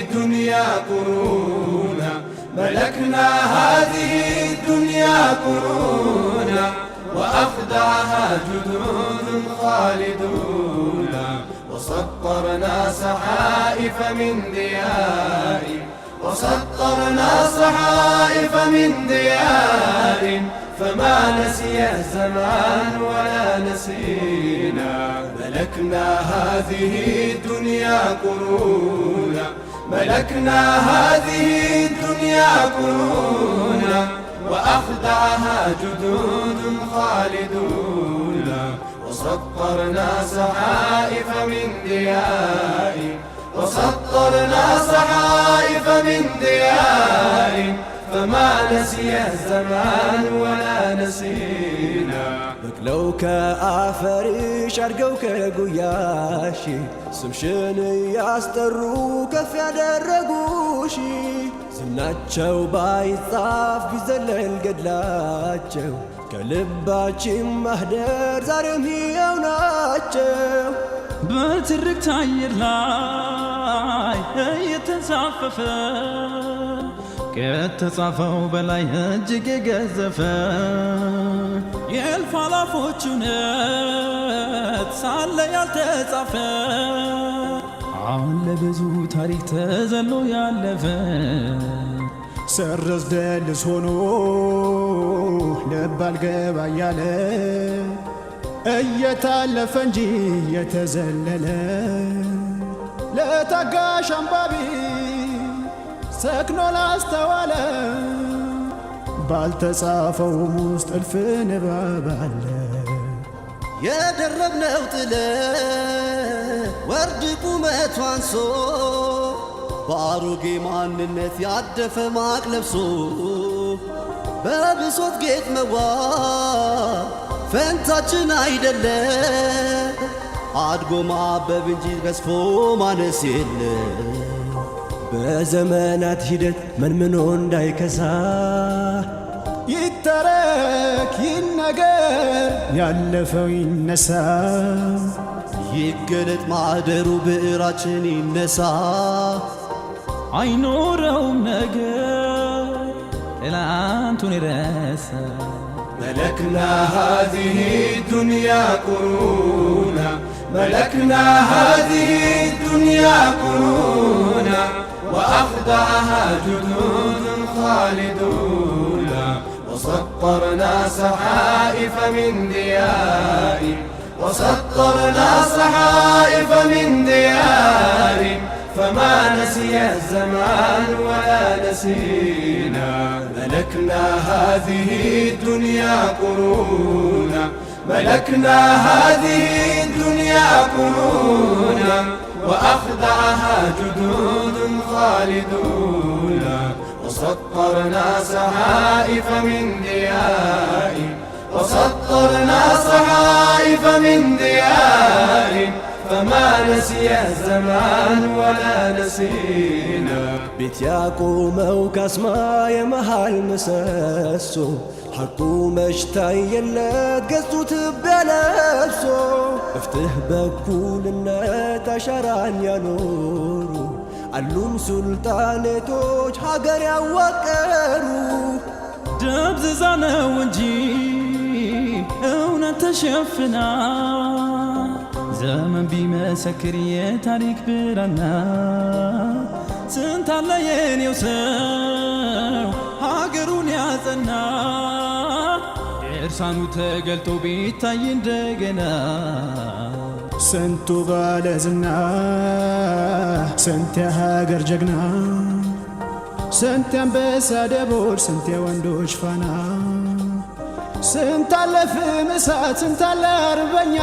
الدنيا قرونا ملكنا هذه الدنيا قرونا وأخدعها جدود خالدون وسطرنا صحائف من ديار وسطرنا صحائف من ديار فما نسي الزمان ولا نسينا ملكنا هذه الدنيا قرونا ملكنا هذه الدنيا قرونا وأخدعها جدود خالدون وسطرنا صحائف من ديار وسطرنا صحائف من ديار فما نسي الزمان ولا نسينا بكلو كآفريش أرقو كقوياشي سمشن ياسترو كف يدرقوشي زناتشو بايطاف بزلل قدلاتشو كلباتشي مهدر زارم هيو ناتشو بترك تعير لاي يتنصففه كتصافو بلاي እጅግ ገዘፈ የልፋላፎቹ ነት ሳለ ያልተጻፈ አለ ብዙ ታሪክ ተዘሎ ያለፈ ሰረዝ ደልስ ሆኖ ልባል ገባ ያለ እየታለፈ እንጂ የተዘለለ ለታጋሽ አንባቢ ሰክኖ ላስተዋለ ባልተጻፈው ውስጥ እልፍ ንባብ አለ የደረብነው ጥለት ወርድ ቁመቱ አንሶ በአሮጌ ማንነት ያደፈ ማቅ ለብሶ በብሶት ጌጥ መዋብ ፈንታችን አይደለ አድጎ ማበብ እንጂ ገዝፎ ማነስ የለ በዘመናት ሂደት መንምኖ እንዳይከሳ ይተረክ ይነገር ያለፈው ይነሳ ይገለጥ ማዕደሩ ብዕራችን ይነሳ አይኖረውም ነገር ትላንቱን ይረሳ ملكنا هذه الدنيا قرونا ملكنا هذه الدنيا قرونا وأخدعها جدود خالدون وسطرنا صحائف من ديار وسطرنا صحائف من ديار فما نسي الزمان ولا نسينا ملكنا هذه الدنيا قرونا ملكنا هذه الدنيا قرونا وأخدعها جدود خالدون وسطرنا صحائف من ديار وسطرنا صحائف من ديار فما نسي الزمان ولا نسينا ቤት ያቆመው ካስማ የመሃል ምሰሶ ሐቁ መች ታየለት ገጹ ትቢያ ለብሶ እፍትህ በኩልነት አሻራን ያኖሩ አሉም ሱልጣኔቶች ሀገር ያዋቀሩ ደብዝዛ ነው እንጂ እውነት ተሸፍና ዘመን ቢመሰክር የታሪክ ብራና ስንት አለ የኔው ሰው ሀገሩን ያጸና ድርሳኑ ተገልጦ ቢታይ እንደገና ስንቱ ባለዝና ስንት የሀገር ጀግና ስንት የአንበሳ ደቦል ስንት የወንዶች ፋና ስንት አለ ፍም እሳት ስንት አለ አርበኛ